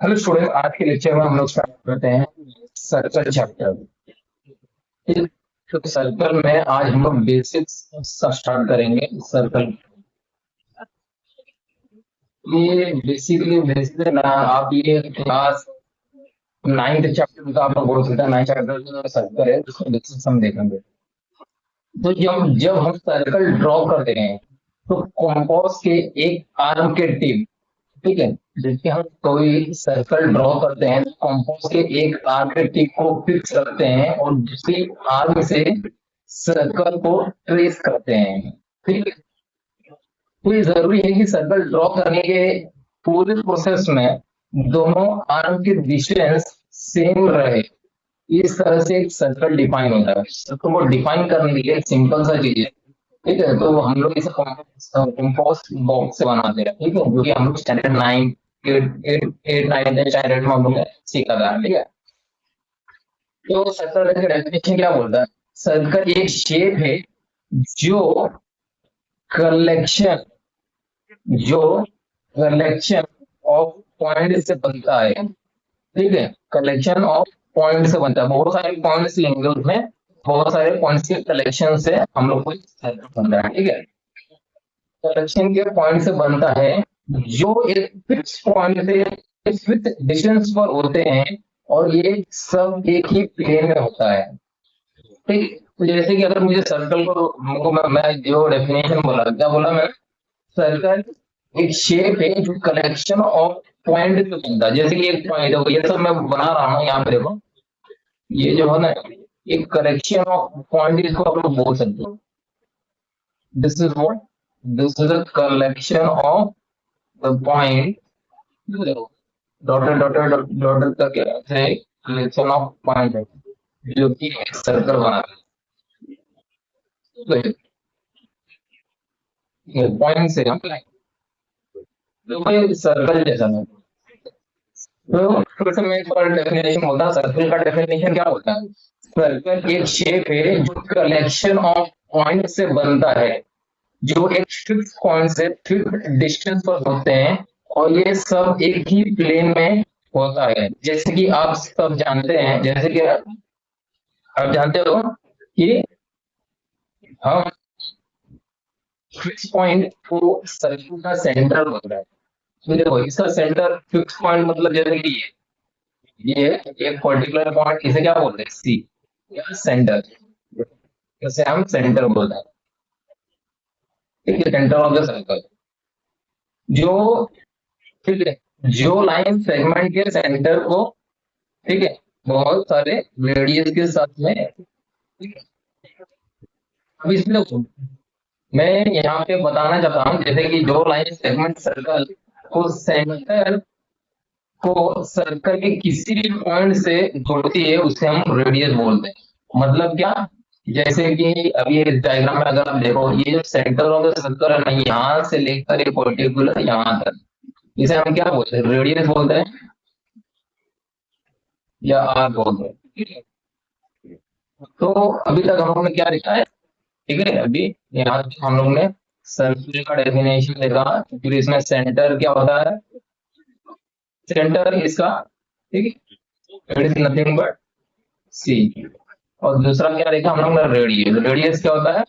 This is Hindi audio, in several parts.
हेलो स्टूडेंट, आज के लेक्चर में हम लोग स्टार्ट करते हैं सर्कल चैप्टर। तो सर्कल में आज हम लोग बेसिक्स स्टार्ट करेंगे। सर्कल ये बेसिकली बेसिक ना, आप ये क्लास नाइन्थ चैप्टर का आप लोग बोल सकते हैं। नाइन्थ चैप्टर जो सर्कल है उसको बेसिक्स हम देखेंगे। तो जब हम सर्कल ड्रॉ करते हैं तो कॉम्पास के एक आर्म के टिप, ठीक है, जैसे हम कोई सर्कल ड्रॉ करते हैं तो कंपास के एक आर्म के टिप को फिक्स करते हैं और दूसरी आर्म से सर्कल को ट्रेस करते हैं। ठीक है, तो ये जरूरी है कि सर्कल ड्रॉ करने के पूरे प्रोसेस में दोनों आर्म की डिस्टेंस सेम रहे। इस तरह से एक सर्कल डिफाइन होता है। तो वो डिफाइन करने के लिए सिंपल सा चीज है। ठीक है, तो हम लोग इसे कंपोस्ट बॉक्स से बनाते हैं। ठीक है, जो कि हम लोग standard nine eight eight eight nine standard में हम लोग ने सीखा था। ठीक है, तो सर्कल का डेफिनेशन क्या बोलता है? सर्कल एक शेप है जो कलेक्शन जो कलेक्शन ऑफ पॉइंट से बनता है। ठीक है, कलेक्शन ऑफ पॉइंट से बनता है। बहुत सारे पॉइंट्स लेंगे उसमें, बहुत सारे पॉइंट्स के कलेक्शन से हम लोग को सर्कल बनता है। ठीक है, कलेक्शन के पॉइंट से बनता है जो एक फिक्स पॉइंट से फिक्स डिस्टेंस पर होते हैं और ये सब एक ही प्लेन में होता है। ठीक, तो जैसे कि अगर मुझे सर्कल को मैं जो डेफिनेशन बोला, क्या बोला मैं? सर्कल एक शेप है जो कलेक्शन ऑफ पॉइंट से बनता है। जैसे कि एक पॉइंट है, ये सब मैं बना रहा हूँ यहाँ पे, देखो ये जो है ना, एक कलेक्शन ऑफ पॉइंट, इसको आप लोग बोल सकते हो। This is what, this is a collection of the point. Daughter daughter daughter का क्या है? कलेक्शन ऑफ पॉइंट है जो कि एक सर्कल बनाता है। तो पॉइंट से हम तो कोई सर्कल जैसा नहीं। तो फिर से मैं एक बार डेफिनेशन बोलता हूँ, सर्कल का डेफिनेशन क्या होता है? सर्कल एक शेप है जो कलेक्शन ऑफ पॉइंट से बनता है, जो एक फिक्स पॉइंट से फिक्स डिस्टेंस पर होते हैं और ये सब एक ही प्लेन में होता है। जैसे कि आप सब जानते हैं, जैसे कि आप जानते हो कि हम फिक्स पॉइंट को सर्कल का सेंटर बोल रहे हैं। तो देखो, इसका सेंटर फिक्स पॉइंट मतलब जैसे कि ये एक पर्टिकुलर पॉइंट, इसे क्या बोलते हैं? सी या सेंटर, जैसे हम सेंटर बोलते हैं। ठीक है, सेंटर ऑफ द सर्कल जो, ठीक है, जो लाइन सेगमेंट के सेंटर को, ठीक है, बहुत सारे रेडियस के साथ में, ठीक है। अब इसमें देखो, मैं यहाँ पे बताना चाहता हूँ, जैसे कि जो लाइन सेगमेंट सर्कल को सेंटर को सर्कल के किसी भी पॉइंट से जोड़ती है उसे हम रेडियस बोलते हैं। मतलब क्या? जैसे कि अभी इस डायग्राम में अगर आप देखो, ये जो सेंटर ऑफ द सर्कल है ना, यहाँ से लेकर ये पर्टिकुलर यहाँ तक, इसे हम क्या बोलते हैं? रेडियस बोलते हैं या आर बोलते हैं। तो अभी तक हम लोग ने क्या देखा है? ठीक है, अभी यहाँ तक हम लोग ने सर्कल का डेफिनेशन देखा। फिर इसमें सेंटर क्या होता है? सेंटर इसका, ठीक है, इट इज नथिंग बट सी। और दूसरा क्या देखा हम लोग ने? रेडियस। रेडियस क्या होता है?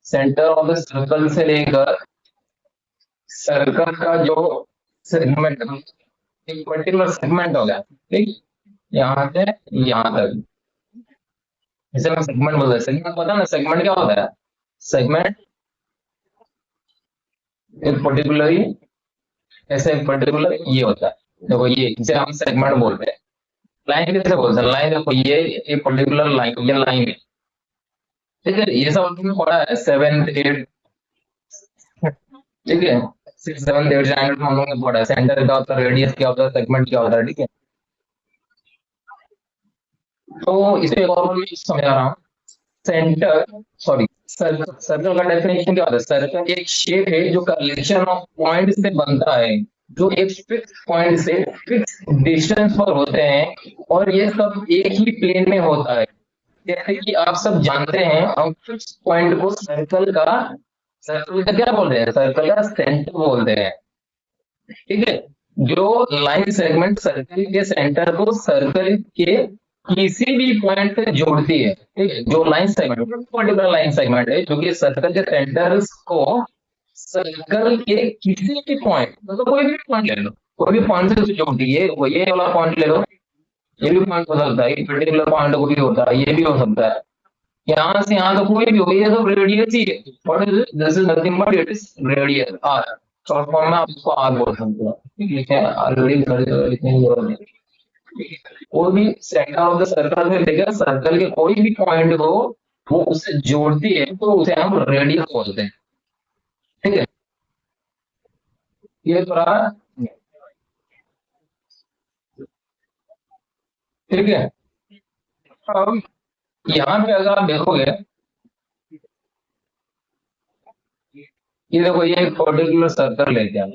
सेंटर ऑफ द सर्कल से लेकर सर्कल का जो सेगमेंट, एक पर्टिकुलर सेगमेंट हो गया, ठीक, यहाँ से यहाँ तक, इसे हम सेगमेंट बोलते हैं। सेगमेंट पता है ना, सेगमेंट क्या होता है? सेगमेंट एक पर्टिकुलर, ऐसे एक पर्टिकुलर ये होता है। देखो ये, इसे हम सेगमेंट बोलते हैं। लाइन कैसे बोलते हैं? लाइन देखो, ये एक पर्टिकुलर लाइन, ये लाइन है। ठीक है, ये सब हमने पढ़ा है सेवन एट, ठीक है, सिक्स सेवन एट स्टैंडर्ड में हम लोगों ने पढ़ा है। सेंटर क्या होता है, रेडियस क्या होता है, सेगमेंट क्या होता है। ठीक है, तो इसमें एक और मैं समझा रहा हूँ। सेंटर, सॉरी, सर्कल का डेफिनेशन क्या होता है? सर्कल एक शेप है जो कलेक्शन ऑफ पॉइंट से बनता है, जो एक फिक्स पॉइंट से फिक्स डिस्टेंस पर होते हैं और ये सब एक ही प्लेन में होता है। जैसे कि आप सब जानते हैं, हम फिक्स पॉइंट को सर्कल का क्या बोलते हैं? सर्कल का सेंटर बोलते हैं। ठीक है, जो लाइन सेगमेंट सर्कल के सेंटर को सर्कल के किसी भी पॉइंट से जोड़ती है, ठीक है, जो line segment particular line segment है जो कि सर्कल के सेंटर को सर्कल के किसी भी पॉइंट, मतलब कोई भी पॉइंट ले लो, कोई भी पॉइंट से जोड़ती है, वो ये वाला पॉइंट ले लो, ये भी पॉइंट हो सकता है, पर्टिकुलर पॉइंट को भी होता है, ये भी हो सकता है, यहाँ से यहाँ तो कोई भी हो, ये सब रेडियस ही है। What is this is nothing but it is radius r, short form में आप इसको आर बोल सकते हो, लिखे ऑलरेडी लिखने की जरूरत नहीं। कोई भी सेंटर ऑफ द सर्कल से लेकर सर्कल के कोई भी पॉइंट को वो उससे जोड़ती है तो उसे हम रेडियस बोलते हैं, ठीक है। ये थोड़ा, ठीक है। अब यहाँ पे अगर आप देखोगे, ये देखो ये एक पर्टिकुलर सर्कल लेके आए,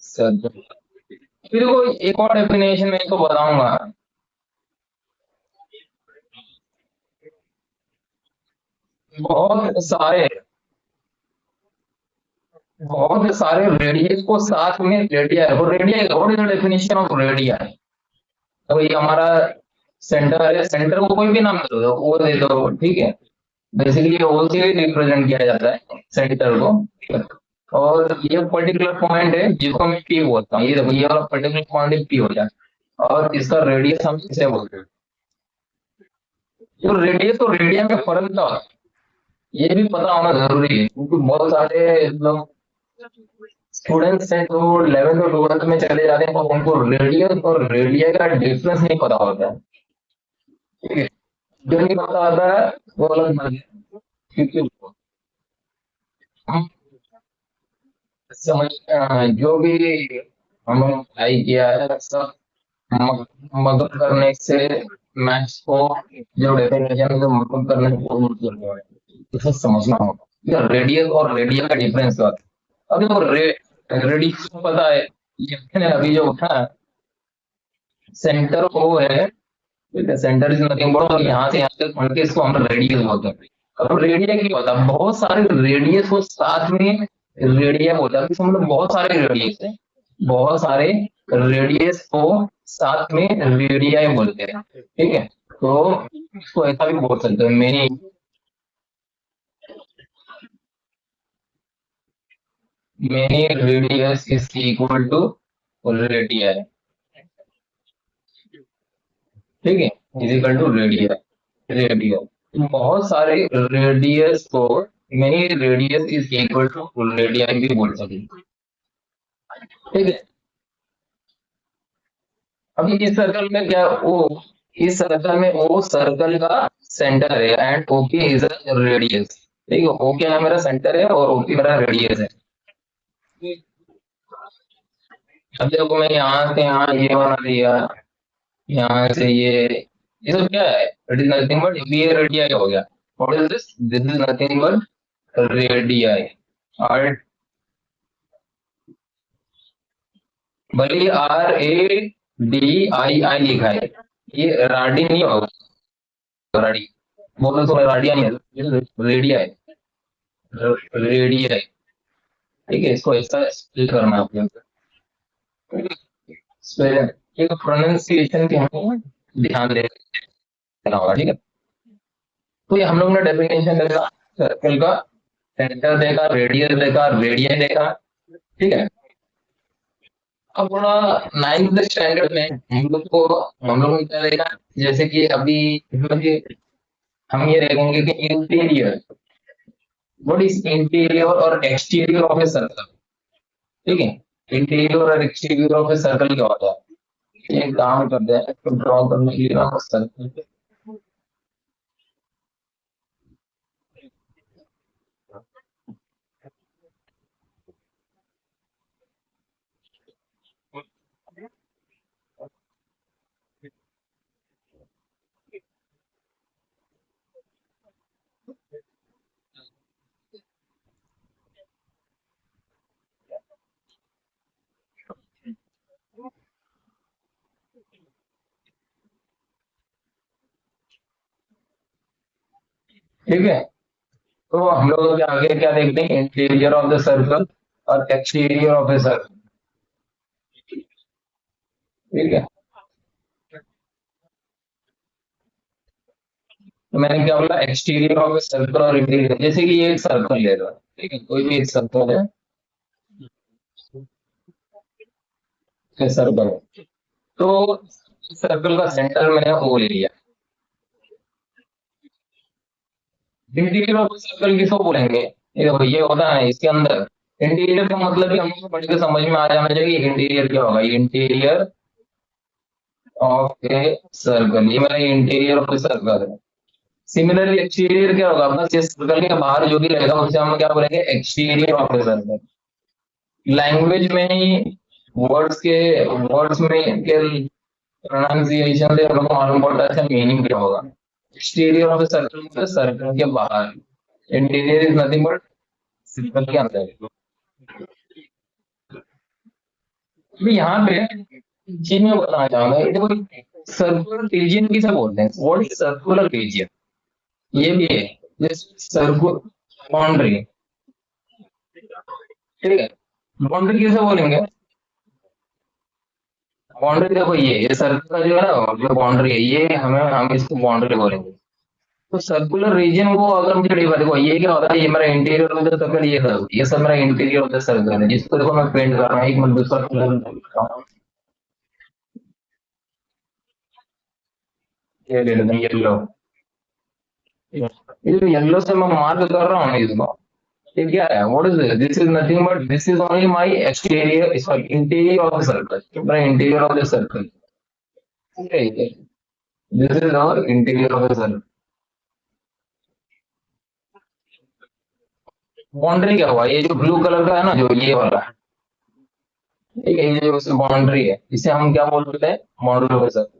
सर्कल, फिर वो एक और डेफिनेशन मैं इसको बताऊंगा। बहुत सारे बहुत सारे रेडियस को साथ में रेडिया है, वो radii, what is the definition of radii? तो ये हमारा सेंटर है, सेंटर को कोई भी नाम दे दो, वो दे दो, ठीक है। बेसिकली वो से रिप्रेजेंट किया जाता है सेंटर को, और ये पर्टिकुलर पॉइंट है जिसको मैं पी बोलता हूँ, ये देखो ये वाला पर्टिकुलर पॉइंट पी हो जाए, और इसका रेडियस हम इसे बोलते हैं। तो रेडियस और रेडियन में फर्क क्या होता है ये भी पता होना जरूरी है, क्योंकि बहुत सारे लोग स्टूडेंट्स हैं जो 11th और 12th में चले जाते हैं, तो उनको रेडियस और रेडिया का डिफरेंस नहीं पता होता है, ठीक है। जो नहीं पता होता है वो अलग बात है, क्योंकि हम समझ जो भी हमने पढ़ाई किया है सब मदद करने से मैथ्स को, जो डेफिनेशन जो मदद करने से कोई मतलब नहीं है, इसे समझना होगा रेडियस और रेडिया का डिफरेंस क्या होता है। अभी तो रेडियस पता है, ये मैंने अभी जो उठा, सेंटर ओ है, ठीक है, सेंटर इज नथिंग बट, और यहाँ से यहाँ तक पढ़ के इसको हम रेडियस बोलते हैं। अब रेडिया क्या होता है, बहुत सारे रेडियस को साथ में रेडिया होता है, इसका मतलब बहुत सारे रेडियस है, बहुत सारे रेडियस को साथ में रेडिया बोलते हैं, ठीक है। तो इसको ऐसा भी बोल सकते हैं, many many radius is equal to radii, ठीक है, is equal to radii, radii, बहुत सारे रेडियस को many radius is equal to radii भी बोल सकते हैं, ठीक है। अभी इस सर्कल में क्या ओ, इस सर्कल में ओ सर्कल का सेंटर है एंड ओके इज रेडियस, ठीक है, ओके ना मेरा सेंटर है और ओके मेरा रेडियस है। अब देखो मैं यहाँ से यहाँ ये बना दिया, यहाँ से ये सब क्या है, इट इज नथिंग बट ये रेडिया हो गया। What is this, this is nothing but radii, और भले ही आर ए डी आई आई लिखा है, ये राडी नहीं होगा, राडी बोलो तो राडिया नहीं है, रेडिया है, रेडिया है, ठीक है, इसको ऐसा स्पेल करना है आपको, स्पेल, एक प्रोनाउंसिएशन की हमें ध्यान देना होगा, ठीक है। तो ये हम लोग ने डेफिनेशन देखा सर्कल का, सेंटर देखा, रेडियस देखा, रेडियन देखा, ठीक है। अब थोड़ा 9th स्टैंडर्ड में हम लोग ने क्या देखा, जैसे कि अभी हम ये देखेंगे कि इंटीरियर, व्हाट इज इंटीरियर और एक्सटीरियर ऑफ ए सर्कल, ठीक है। इंटीरियर और एक्सटीरियर ऑफ ए सर्कल क्या होता है, एक काम करते हैं, इसको ड्रॉ करने के लिए सर्कल, ठीक है। तो हम लोग आगे क्या देखते हैं, इंटीरियर ऑफ द सर्कल, और एक्सटीरियर ऑफ ए सर्कल। ठीक है, तो मैंने क्या बोला, एक्सटीरियर ऑफ ए सर्कल और इंटीरियर। जैसे कि ये एक सर्कल ले लो, ठीक है, कोई भी एक सर्कल है, सर्कल है, तो सर्कल का सेंटर मैंने ओ ले लिया। इंटीरियर ऑफ सर्कल किसको बोलेंगे, ये देखो ये होता है इसके अंदर। इंटीरियर का मतलब भी हमको पढ़ के समझ में आ जाना चाहिए, इंटीरियर क्या होगा, इंटीरियर ऑफ ए सर्कल, ये मेरा इंटीरियर ऑफ ए सर्कल है। सिमिलरली एक्सटीरियर क्या होगा, बस ये सर्कल के बाहर जो भी रहेगा उसे हम क्या बोलेंगे, exterior of a circle. Language में ही वर्ड्स में के प्रोनाउंसिएशन से हम लोग को मालूम पड़ता है इसका मीनिंग क्या होगा। एक्सटीरियर ऑफ ए सर्कल मतलब सर्कल के बाहर, interior is nothing but circle के अंदर। अभी यहाँ पे चीज में बताना चाहूंगा, ये देखो सर्कुलर रीजन किसे बोलते हैं, व्हाट इज सर्कुलर रीजन, ये भी है, जैसे सर्कुलर बाउंड्री, ठीक है, बाउंड्री किसे बोलेंगे, बाउंड्री देखो ये सर्कल का जो है ना जो बाउंड्री है, ये हम इसको बाउंड्री बोलेंगे। तो सर्कुलर रीजन को अगर मुझे देखो ये क्या होता है, ये मेरा इंटीरियर ऑफ द सर्कल, ये सब मेरा इंटीरियर ऑफ द सर्कल है, जिसको देखो मैं पेंट कर रहा हूँ, एक मिनट दूसरा कलर, ये ले लेते हैं येलो, ये जो येलो से मैं मार्क कर रहा हूँ इसको, ये क्या है, what is this is nothing but this is only my exterior, sorry interior of the circle, मेरा इंटीरियर ऑफ द सर्कल, ठीक है, this is our interior of the circle. Boundary क्या हुआ, ये जो ब्लू कलर का है ना, जो ये वाला, ठीक है, ये जो बाउंड्री है, इसे हम क्या बोलते हैं, बाउंड्री ऑफ द सर्कल।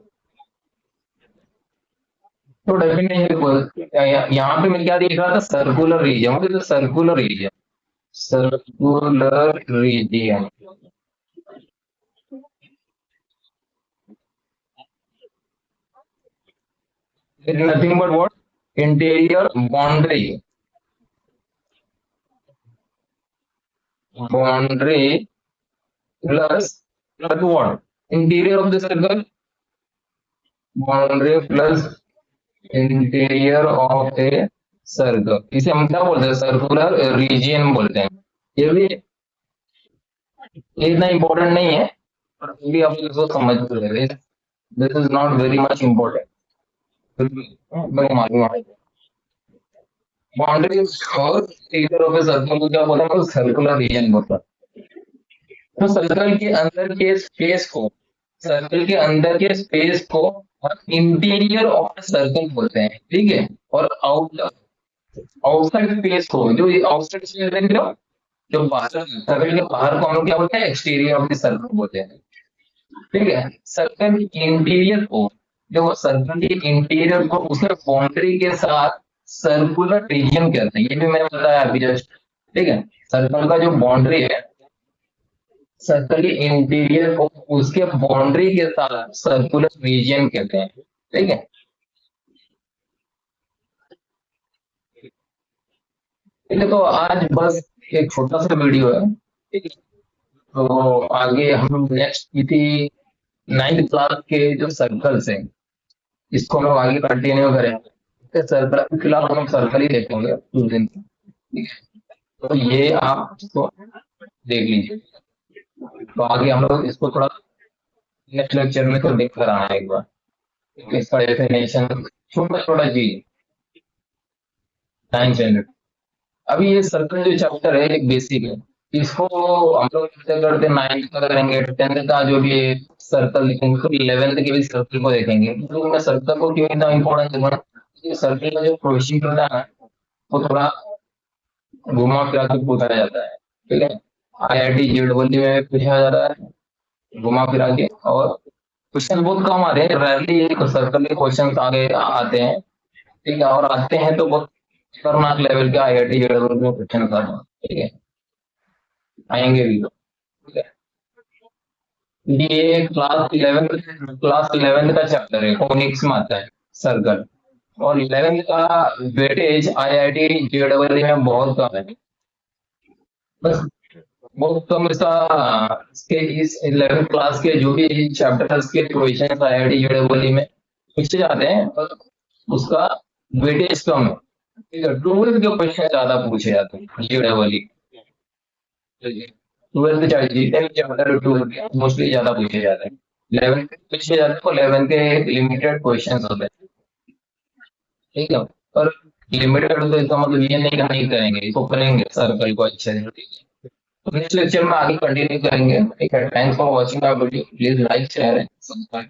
तो डेफिनेशन यहाँ पे मैं क्या देख रहा था, सर्कुलर रीजन, तो circular region, circular region is nothing but what, interior boundary plus what, interior of the circle, boundary plus interior of a circle, इसे हम क्या बोलते हैं, सर्कुलर रीजन बोलते हैं। ये भी इतना इंपॉर्टेंट नहीं है, पर फिर भी आप इसको समझ रहे, this is not very much important, फिर भी मेरे मालूम है। बाउंड्री और इंटीरियर ऑफ ए सर्कल को क्या बोलते हैं, सर्कुलर रीजन बोलते हैं। तो सर्कल के अंदर के स्पेस को, सर्कल के अंदर के स्पेस को हम इंटीरियर ऑफ सर्कल बोलते हैं, ठीक है, और आउटसाइड स्पेस को, जो आउटसाइड स्पेस देख रहे हो, जो बाहर सर्कल के बाहर को हम लोग क्या बोलते हैं, एक्सटीरियर ऑफ द सर्कल बोलते हैं, ठीक है। सर्कल के इंटीरियर को, जो सर्कल के इंटीरियर को उसके बाउंड्री के साथ सर्कुलर रीजन कहते हैं, ये भी मैंने बताया अभी जस्ट, ठीक है। सर्कल का जो बाउंड्री है, सर्कल के इंटीरियर को उसके बाउंड्री के साथ सर्कुलर रीजन कहते हैं, ठीक है। ठीक है, तो आज बस एक छोटा सा वीडियो है, ठीक है, तो आगे हम नेक्स्ट थी 9th क्लास के जो सर्कल्स हैं, इसको हम लोग आगे कंटिन्यू करेंगे। सर्कल फिलहाल हम सर्कल ही देखेंगे कुछ दिन, ठीक है, तो ये आप इसको देख लीजिए, तो आगे हम लोग इसको थोड़ा नेक्स्ट लेक्चर में तो देख कर आना एक बार, इसका डेफिनेशन छोटा छोटा चीज 9th स्टैंडर्ड। अभी ये सर्कल जो चैप्टर है एक बेसिक है, इसको हम लोग कैसे करते हैं, 9th का करेंगे, 10th का जो भी सर्कल देखेंगे, तो 11th के भी सर्कल को देखेंगे। तो मैं सर्कल को क्यों इतना इम्पोर्टेंस दूंगा, सर्कल का जो क्वेश्चन होता है वो थोड़ा घुमा फिरा के पूछा जाता है, ठीक है, IIT JEE में पूछा जाता है घुमा फिरा के, और क्वेश्चन बहुत कम आते हैं, रैरली सर्कल के क्वेश्चन आगे आते हैं, ठीक है, और आते हैं तो बहुत खतरनाक लेवल के IIT JEE में क्वेश्चन आते हैं, ठीक है, आएंगे भी, ठीक है। ये क्लास 11 का चैप्टर है, फोनिक्स में आता है सर्कल, और 11th का वेटेज IIT JEE में बहुत कम है, बस बहुत कम ऐसा इसके इस 11th क्लास के जो भी चैप्टर्स के क्वेश्चन आईआईटी जेईई में पूछे जाते हैं, और उसका वेटेज कम है। ठीक है, 12th के क्वेश्चन ज्यादा पूछे जाते हैं जेईई। 12th चाहे जितने भी चैप्टर 12th के मोस्टली ज्यादा पूछे जाते हैं। 11th के पूछे जाते हैं, तो 11th के लिमिटेड क्वेश्चन होते हैं। ठीक है, और लिमिटेड तो इसका मतलब ये नहीं कि नहीं करेंगे, इसको करेंगे सर्कल को अच्छे से। तो नेक्स्ट लेक्चर में आगे कंटिन्यू करेंगे। ठीक है, thanks for watching our video, please like share and subscribe.